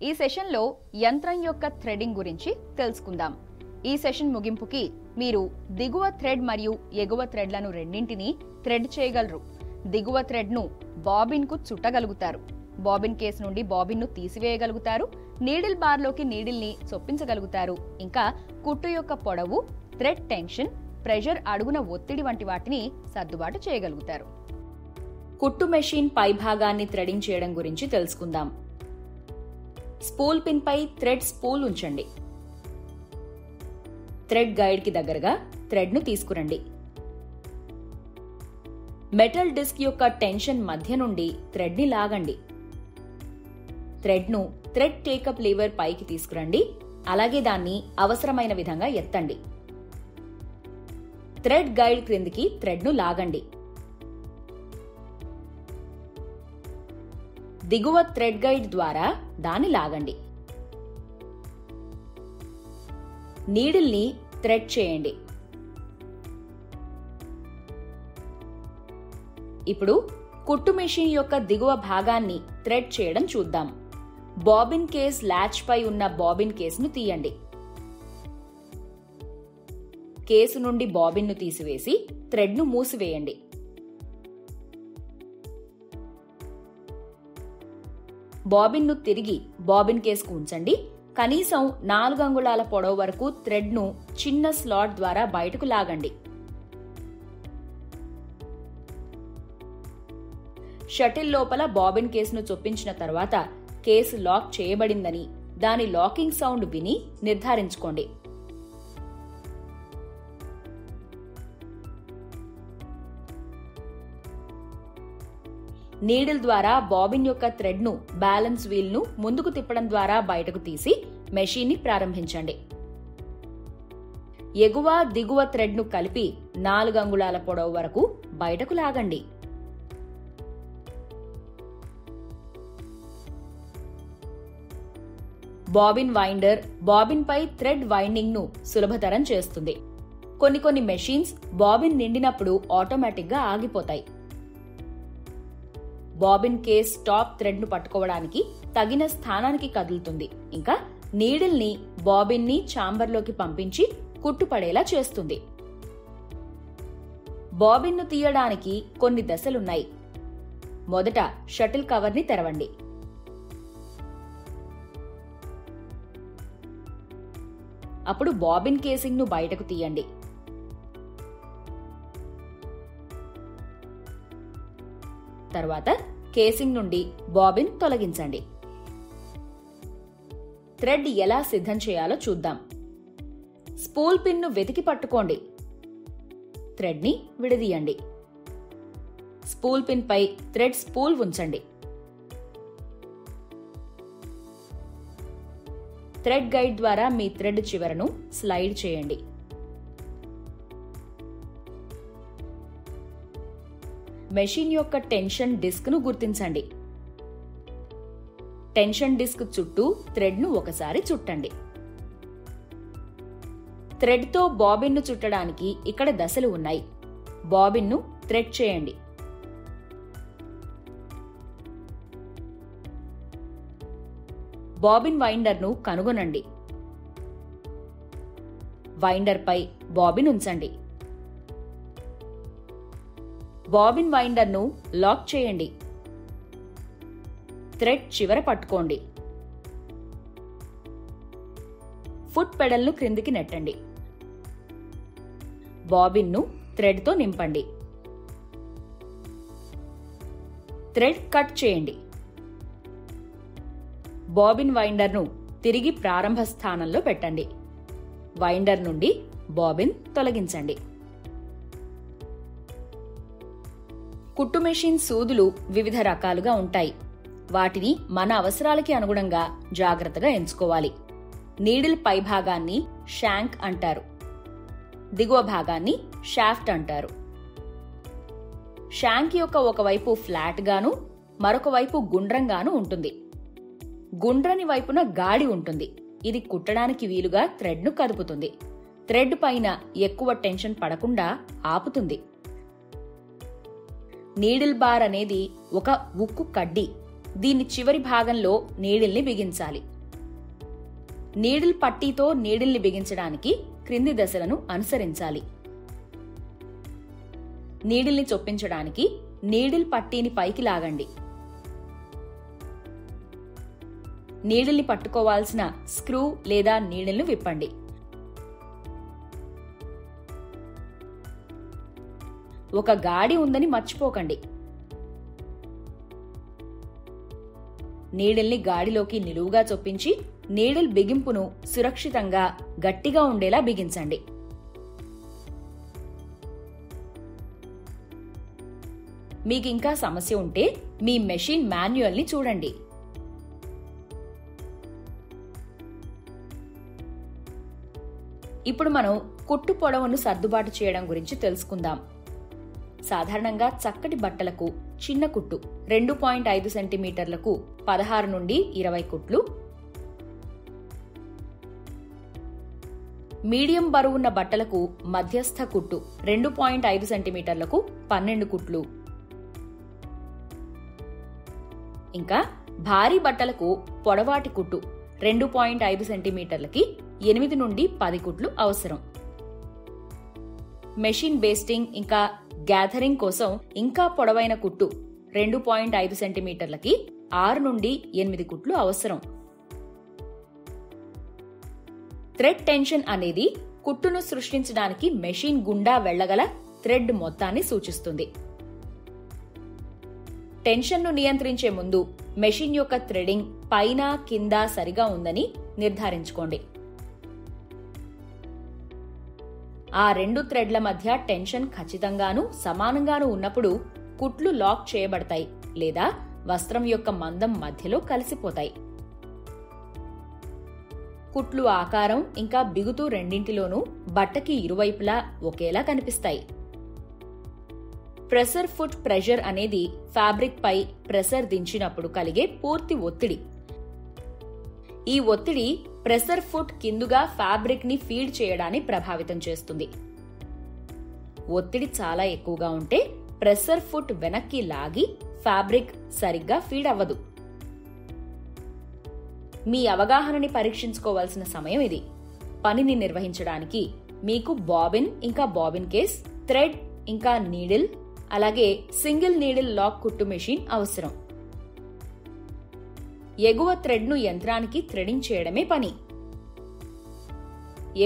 ఈ సెషన్లో యంత్రం యొక్క థ్రెడింగ్ గురించి తెలుసుకుందాం. ఈ సెషన్ ముగింపుకి మీరు దిగువ థ్రెడ్ మరియు ఎగువ థ్రెడ్లను రెండింటినీ థ్రెడ్ చేయగలరు. దిగువ థ్రెడ్ను బాబిన్కు చుట్టగలుగుతారు. బాబిన్ కేస్ నుండి బాబిన్ను తీసివేయగలుగుతారు. నీడిల్ బార్లోకి నీడిల్ని చొప్పించగలుగుతారు. ఇంకా కుట్టు యొక్క పొడవు, థ్రెడ్ టెన్షన్, ప్రెషర్, అడుగున ఒత్తిడి వంటి వాటిని సర్దుబాటు చేయగలుగుతారు. కుట్టు మెషిన్ పై భాగాన్ని థ్రెడింగ్ చేయడం గురించి తెలుసుకుందాం. స్పూల్ పిన్ పై థ్రెడ్ స్పూల్ ఉంచండి. థ్రెడ్ గైడ్ కి దగ్గరగా థ్రెడ్ ను తీసుకురండి. మెటల్ డిస్క్ యొక్క టెన్షన్ మధ్య నుండి థ్రెడ్ ని లాగండి. థ్రెడ్ ను థ్రెడ్ టేకప్ లీవర్ పైకి తీసుకురండి. అలాగే దాన్ని అవసరమైన విధంగా ఎత్తండి. థ్రెడ్ గైడ్ క్రిందికి థ్రెడ్ ను లాగండి. దిగువ థ్రెడ్ గైడ్ ద్వారా దాన్ని లాగండి. నీడిల్ ని థ్రెడ్ చేయండి. ఇప్పుడు కుట్టు మెషిన్ యొక్క దిగువ భాగాన్ని థ్రెడ్ చేయడం చూద్దాం. బాబిన్ కేస్ లాచ్ పై ఉన్న బాబిన్ కేసును తీయండి. కేసు నుండి బాబిన్ ను తీసివేసి థ్రెడ్ ను మూసివేయండి. బాబిన్ ను తిరిగి బాబిన్ కేసుకు ఉంచండి. కనీసం 4 అంగుళాల పొడవు వరకు థ్రెడ్ ను చిన్న స్లాట్ ద్వారా బయటకు లాగండి. షటిల్ లోపల బాబిన్ కేసును చొప్పించిన తర్వాత కేసు లాక్ చేయబడిందని దాని లాకింగ్ సౌండ్ విని నిర్ధారించుకోండి. నీడిల్ ద్వారా బాబిన్ యొక్క థ్రెడ్ ను బ్యాలెన్స్ వీల్ ను ముందుకు తిప్పడం ద్వారా బయటకు తీసి మెషిన్ ని ప్రారంభించండి. ఎగువ దిగువ థ్రెడ్ ను కలిపి 4 అంగుళాల పొడవు వరకు బయటకు లాగండి. బాబిన్ వైండర్ బాబిన్ పై థ్రెడ్ వైండింగ్ ను సులభతరం చేస్తుంది. కొన్ని మెషిన్స్ బాబిన్ నిండినప్పుడు ఆటోమేటిక్ గా ఆగిపోతాయి. బాబిన్ కేస్ టాప్ థ్రెడ్ ను పట్టుకోవడానికి తగిన స్థానానికి కదులుతుంది. ఇంకా నీడిల్ ని బాబిన్ ని ఛాంబర్లోకి పంపించి కుట్టుపడేలా చేస్తుంది. బాబిన్ ను తీయడానికి కొన్ని దశలున్నాయి. మొదట షటిల్ కవర్ ని తెరవండి. అప్పుడు బాబిన్ కేసింగ్ ను బయటకు తీయండి. తర్వాత కేసింగ్ నుండి బాబిన్ తొలగించండి. థ్రెడ్ ఎలా సిద్ధం చేయాలో చూద్దాం. స్పూల్ పిన్ ను వెతికి పట్టుకోండి. థ్రెడ్ ని విడదీయండి. స్పూల్ పిన్ పై థ్రెడ్ స్పూల్ ఉంచండి. థ్రెడ్ గైడ్ ద్వారా మీ థ్రెడ్ చివరను స్లైడ్ చేయండి. మెషిన్ యొక్క టెన్షన్ డిస్క్ ను గుర్తించండి. టెన్షన్ డిస్క్ చుట్టూ థ్రెడ్ ను ఒకసారి చుట్టండి. థ్రెడ్ తో బాబిన్ ను చుట్టడానికి ఇక్కడ దశలు ఉన్నాయి. బాబిన్ ను థ్రెడ్ చేయండి. బాబిన్ వైండర్ ను కనుగొనండి. వైండర్ పై బాబిన్ ఉంచండి. బాబిన్ వైండర్ ను లాక్ చేయండి. థ్రెడ్ చివర పట్టుకోండి. ఫుట్ పెడల్ ను క్రిందికి నెట్టండి. బాబిన్ ను థ్రెడ్ తో నింపండి. థ్రెడ్ కట్ చేయండి. బాబిన్ వైండర్ ను తిరిగి ప్రారంభ స్థానంలో పెట్టండి. వైండర్ నుండి బాబిన్ తొలగించండి. కుట్టు మెషిన్ సూదులు వివిధ రకాలుగా ఉంటాయి. వాటిని మన అవసరాలకి అనుగుణంగా జాగ్రత్తగా ఎంచుకోవాలి. నీడిల్ పై భాగాన్ని షాంక్ అంటారు. దిగువ భాగాన్ని షాఫ్ట్ అంటారు. షాంక్ యొక్క ఒకవైపు ఫ్లాట్ గాను మరొక వైపు గుండ్రంగాను ఉంటుంది. గుండ్రని వైపున గాడి ఉంటుంది. ఇది కుట్టడానికి వీలుగా థ్రెడ్ ను కదుపుతుంది. థ్రెడ్ పైన ఎక్కువ టెన్షన్ పడకుండా ఆపుతుంది. నీడిల్ బార్ అనేది ఒక ఉక్కు కడ్డీ. దీని చివరి భాగంలో నీడిల్ని బిగించాలి. నీడిల్ పట్టీతో నీడిల్ని బిగించడానికి క్రింది దశలను అనుసరించాలి. నీడిల్ని చొప్పించడానికి నీడిల్ పట్టీని పైకి లాగండి. నీడిల్ని పట్టుకోవాల్సిన స్క్రూ లేదా నీడిల్ను విప్పండి. ఒక గాడి ఉందని మర్చిపోకండి. నీడిల్ని గాడిలోకి నిలువుగా చొప్పించి నీడిల్ బిగింపును సురక్షితంగా గట్టిగా ఉండేలా బిగించండి. మీకింకా సమస్య ఉంటే మీ మెషిన్ మాన్యువల్ని చూడండి. ఇప్పుడు మనం కుట్టు పొడవును సర్దుబాటు చేయడం గురించి తెలుసుకుందాం. సాధారణంగా చక్కటి బట్టలకు చిన్న కుట్టు 2.5 సెంటీమీటర్లకు 16 నుండి 20 కుట్లు, మీడియం బరువున్న బట్టలకు మధ్యస్థ కుట్టు 2.5 సెంటీమీటర్లకు 12 కుట్లు, ఇంకా భారీ బట్టలకు పొడవాటి కుట్టు 2.5 సెంటీమీటర్లకి 8 నుండి 10 కుట్లు అవసరం. మెషిన్ బేస్టింగ్ ఇంకా గ్యాథరింగ్ కోసం ఇంకా పొడవైన కుట్టు 2.5 సెంటీమీటర్లకి 6 నుండి 8 కుట్లు అవసరం. థ్రెడ్ టెన్షన్ అనేది కుట్టును సృష్టించడానికి మెషిన్ గుండా వెళ్లగల థ్రెడ్ మొత్తాన్ని సూచిస్తుంది. టెన్షన్ను నియంత్రించే ముందు మెషిన్ యొక్క థ్రెడింగ్ పైన కింద సరిగా ఉందని నిర్ధారించుకోండి. ఆ రెండు థ్రెడ్ల మధ్య టెన్షన్ ఖచ్చితంగానూ సమానంగానూ ఉన్నప్పుడు కుట్లు లాక్ చేయబడతాయి లేదా వస్త్రం యొక్క మందం మధ్యలో కలిసిపోతాయి. కుట్లు ఆకారం ఇంకా బిగుతు రెండింటిలోనూ బట్టకి ఇరువైపులా ఒకేలా కనిపిస్తాయి. ప్రెసర్ ఫుట్ ప్రెషర్ అనేది ఫ్యాబ్రిక్ పై ప్రెసర్ దించినప్పుడు కలిగే పూర్తి ఒత్తిడి. ఈ ఒత్తిడి ప్రెసర్ ఫుట్ కిందుగా ఫ్యాబ్రిక్ ని ఫీడ్ చేయడాన్ని ప్రభావితం చేస్తుంది. ఒత్తిడి చాలా ఎక్కువగా ఉంటే ప్రెసర్ ఫుట్ వెనక్కి లాగి ఫ్యాబ్రిక్ సరిగ్గా ఫీడ్ అవ్వదు. మీ అవగాహనని పరీక్షించుకోవాల్సిన సమయం ఇది. పనిని నిర్వహించడానికి మీకు బాబిన్ ఇంకా బాబిన్ కేస్, థ్రెడ్ ఇంకా నీడిల్, అలాగే సింగిల్ నీడిల్ లాక్ కుట్టు మెషిన్ అవసరం. ఎగువ థ్రెడ్ను యంత్రానికి థ్రెడింగ్ చేయడమే పని.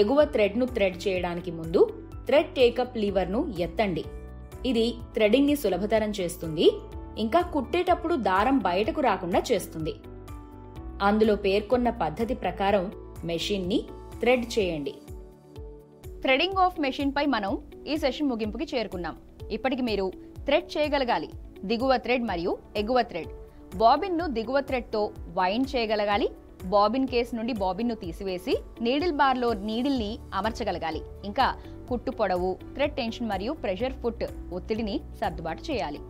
ఎగువ థ్రెడ్ను థ్రెడ్ చేయడానికి ముందు థ్రెడ్ టేకప్ లీవర్ను ఎత్తండి. ఇది థ్రెడింగ్ ని సులభతరం చేస్తుంది, ఇంకా కుట్టేటప్పుడు దారం బయటకు రాకుండా చేస్తుంది. అందులో పేర్కొన్న పద్ధతి ప్రకారం మెషిన్ ని థ్రెడ్ చేయండి. థ్రెడింగ్ ఆఫ్ మెషిన్ పై మనం ఈ సెషన్ ముగింపుకి చేరుకున్నాం. ఇప్పటికి మీరు థ్రెడ్ చేయగలగాలి. దిగువ థ్రెడ్ మరియు ఎగువ థ్రెడ్. బాబిన్ ను దిగువ థ్రెడ్ తో వైండ్ చేయగలగాలి. బాబిన్ కేస్ నుండి బాబిన్ ను తీసివేసి నీడిల్ బార్ లో నీడిల్ ని అమర్చగలగాలి. ఇంకా కుట్టు పొడవు, థ్రెడ్ టెన్షన్ మరియు ప్రెషర్ ఫుట్ ఒత్తిడిని సర్దుబాటు చేయాలి.